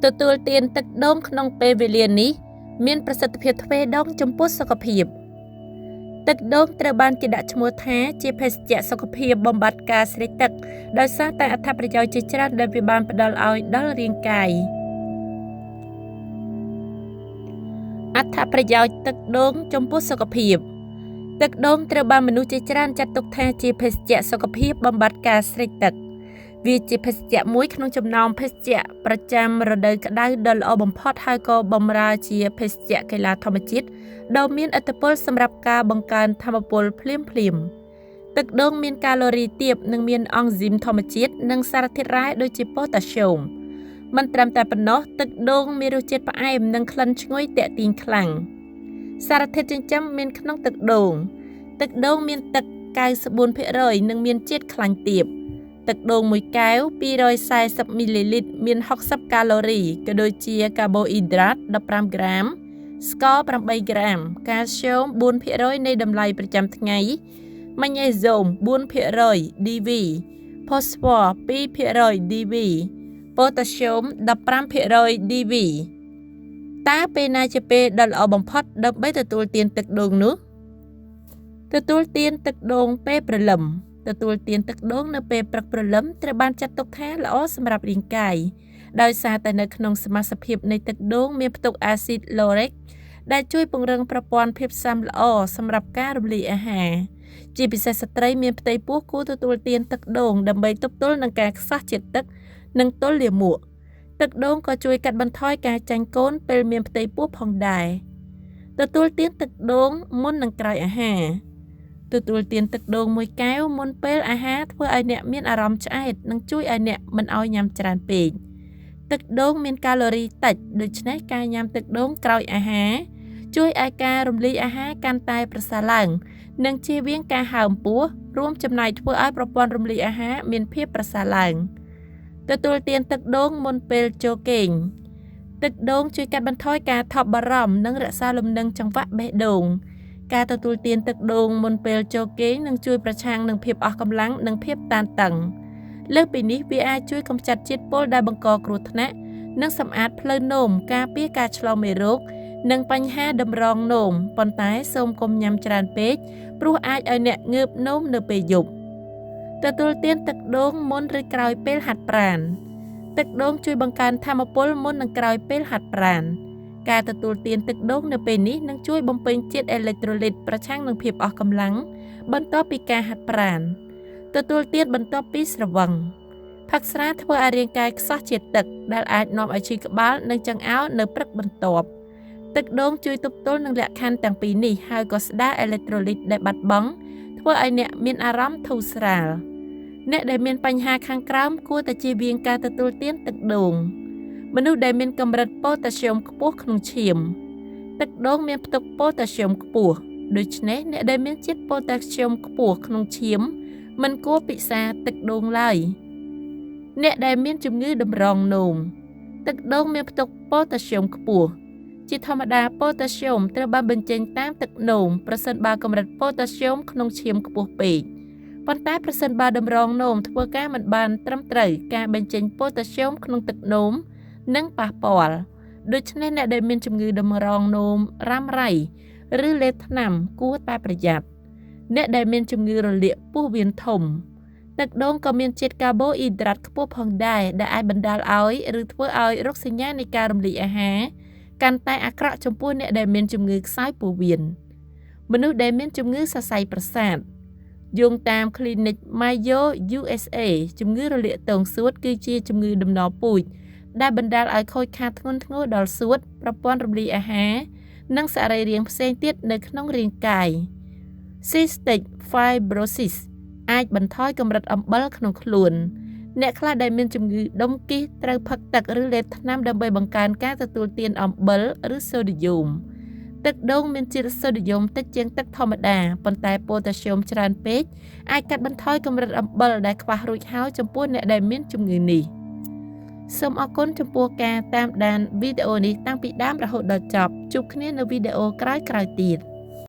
ទទួលទានទឹកដូងក្នុងពេលវេលានេះមានប្រសិទ្ធភាពទ្វេដងចំពោះសុខភាពទឹកដូងត្រូវបានគេដាក់ឈ្មោះថាជាភេសជ្ជៈសុខភាពបំបត្តិការស្រេកទឹកដោយសារតែអត្ថប្រយោជន៍ជាច្រើនដែលវាបានផ្ដល់ឲ្យដល់រាងកាយអត្ថប្រយោជន៍ទឹកដូងចំពោះសុខភាពទឹកដូងត្រូវបានមនុស្សជាច្រើនចាត់ទុកថាជាភេសជ្ជៈសុខភាពបំបត្តិការស្រេកទឹកវាជាភេសជ្ជៈមួយក្នុងចំណោមភេសជ្ជៈប្រចាំរដូវក្តៅដ៏ល្អបំផុតហើយក៏បម្រើជាភេសជ្ជៈកីឡាធម្មជាតិដ៏មានឥទ្ធិពលសម្រាប់ការបង្កើនថាមពលភ្លាមៗទឹកដូងមានកាឡូរីទាបនិងមានអង់ស៊ីមធម្មជាតិនិងសារធាតុរ៉ែដូចជាប៉ូតាស្យូមមិនត្រឹមតែប៉ុណ្ណោះទឹកដូងមានរសជាតិផ្អែមនិងក្លិនឈ្ងុយទាក់ទាញខ្លាំងសារធាតុចិញ្ចឹមមានក្នុងទឹកដូងមានទឹក 94% និងមានជាតិខ្លាញ់ទាបទឹកដូង1កែវ240មីលីលីត្រមាន60កាឡូរីក៏ដូចជាកាបូអ៊ីដ្រាត15ក្រាមស្ករ8ក្រាមកាល់ស្យូម 4% នៃតម្លៃប្រចាំថ្ងៃម៉ាញ៉េសូម 4% DV ផូស្វ័រ 2% DV ប៉ូតាស្យូម 15% DV តើពេលណាជាពេលដ៏ល្អបំផុតដើម្បីទទួលទានទឹកដូងនោះទទួលទានទឹកដូងពេលព្រលឹមទទួលទានទឹកដូងនៅពេលព្រឹកព្រលឹមត្រូវបានចាត់ទុកថាល្អសម្រាប់រាងកាយដោយសារតែនៅក្នុងសមាសភាពនៃទឹកដូងមានផ្ទុកអាស៊ីតឡូរិកដែលជួយពង្រឹងប្រព័ន្ធភាពស៊ាំល្អសម្រាប់ការរំលាយអាហារជាពិសេសស្ត្រីមានផ្ទៃពោះគួរទទួលទានទឹកដូងដើម្បីទប់ទល់នឹងការខ្សោះជាតិទឹកនិងទល់លាមកទឹកដូងក៏ជួយកាត់បន្ថយការចាញ់កូនពេលមានផ្ទៃពោះផងដែរទទួលទានទឹកដូងមុននិងក្រោយអាហារទទួលទានទឹកដូង1កែវមុនពេលអាហារធ្វើឲ្យអ្នកមានអារម្មណ៍ឆ្អែតនិងជួយឲ្យអ្នកមិនឲ្យញ៉ាំច្រើនពេកទឹកដូងមានកាឡូរីតិចដូច្នេះការញ៉ាំទឹកដូងក្រោយអាហារជួយឲ្យការរំលាយអាហារកាន់តែប្រសើរឡើងនិងជៀសវាងការហើមពោះរួមចំណែកធ្វើឲ្យប្រព័ន្ធរំលាយអាហារមានភាពប្រសើរឡើងទទួលទានទឹកដូងមុនពេលចូលគេងទឹកដូងជួយកាត់បន្ថយការថប់បារម្ភនិងរក្សាលំនឹងចង្វាក់បេះដូងការទទួលទានទឹកដូងមុនពេលចូលគេងនឹងជួយប្រឆាំងនឹងភាពអស់កម្លាំងនិងភាពតានតឹងលើសពីនេះវាអាចជួយកម្ចាត់ជាតិពុលដែលបង្កគ្រោះថ្នាក់និងសម្អាតផ្លូវនោមការពារការឆ្លងមេរោគនិងបញ្ហាតម្រងនោមប៉ុន្តែសូមកុំញ៉ាំច្រើនពេកព្រោះអាចឲ្យអ្នកងើបនោមនៅពេលយប់ទទួលទានទឹកដូងមុនឬក្រោយពេលហាត់ប្រាណទឹកដូងជួយបង្កើនថាមពលមុននិងក្រោយពេលហាត់ប្រាណការទទួលទានទឹកដូងនៅពេលនេះនឹងជួយបំពេញជាតិអេឡិចត្រូលីតប្រឆាំងនឹងភាពអស់កម្លាំងបន្ទាប់ពីការហាត់ប្រាណទទួលទានបន្ទាប់ពីស្រវឹងផឹកស្រាធ្វើឲ្យរាងកាយខ្សោះជាតិទឹកដែលអាចនាំឲ្យឈឺក្បាលនិងចង្អោរនៅព្រឹកបន្ទាប់ទឹកដូងជួយទប់ទល់នឹងលក្ខខណ្ឌទាំងពីរនេះហើយក៏ស្ដារអេឡិចត្រូលីតដែលបាត់បង់ធ្វើឲ្យអ្នកមានអារម្មណ៍ធូរស្រាលអ្នកដែលមានបញ្ហាខាងក្រោមគួរតែជៀសវាងការទទួលទានទឹកដូងមនុស្សដែលមានកម្រិតប៉ូតាស្យូមខ្ពស់ក្នុងឈាមទឹកដូងមានផ្ទុកប៉ូតាស្យូមខ្ពស់ដូច្នេះអ្នកដែលមានជាតិប៉ូតាស្យូមខ្ពស់ក្នុងឈាមមិនគួរពិសាទឹកដូងឡើយអ្នកដែលមានជំងឺតម្រងនោមទឹកដូងមានផ្ទុកប៉ូតាស្យូមខ្ពស់ជាធម្មតាប៉ូតាស្យូមត្រូវបានបញ្ចេញតាមទឹកនោមប្រសិនបើកម្រិតប៉ូតាស្យូមក្នុងឈាមខ្ពស់ពេកប៉ុន្តែប្រសិនបើតម្រងនោមធ្វើការមិនបានត្រឹមត្រូវការបញ្ចេញប៉ូតាស្យូមក្នុងទឹកនោមនិងប៉ះពាល់ដូច្នេះអ្នកដែលមានជំងឺតម្រងនោមរ៉ាំរ៉ៃឬលេបថ្នាំគួរតែប្រយ័ត្នអ្នកដែលមានជំងឺរលាកពោះវៀនធំទឹកដូងក៏មានជាតិកាបូអ៊ីដ្រាតខ្ពស់ផងដែរដែលអាចបណ្ដាលឲ្យឬធ្វើឲ្យរោគសញ្ញានៃការរំលាយអាហារកាន់តែអាក្រក់ចំពោះអ្នកដែលមានជំងឺខ្សោយពោះវៀនមនុស្សដែលមានជំងឺសរសៃប្រសាទយោងតាម Clinic Mayo USA ជំងឺរលាកទងសួតគឺជាជំងឺដំណពូជដែលបណ្ដាលឲ្យខូចខាតធ្ងន់ធ្ងរដល់សួតប្រព័ន្ធរំលាយអាហារនិងសរីរាង្គផ្សេងទៀតនៅក្នុងរាងកាយ Cystic fibrosis អាចបន្ថយកម្រិតអំបិលក្នុងខ្លួនអ្នកខ្លះដែលមានជំងឺដុំគីសត្រូវផឹកទឹកឬលេបថ្នាំដើម្បីបង្កើនការទទួលទានអំបិលឬសូឌីយ៉ូមទឹកដូងមានជាតិសូឌីយ៉ូមតិចជាងទឹកធម្មតាប៉ុន្តែប៉ូតាស្យូមច្រើនពេកអាចកាត់បន្ថយកម្រិតអំបិលដែលខ្វះរួចហើយចំពោះអ្នកដែលមានជំងឺនេះសូមអរគុណចំពោះការតាមដានវីដេអូនេះតាំងពីដើមរហូតដល់ចប់ជួបគ្នានៅវីដេអូក្រោយៗទៀត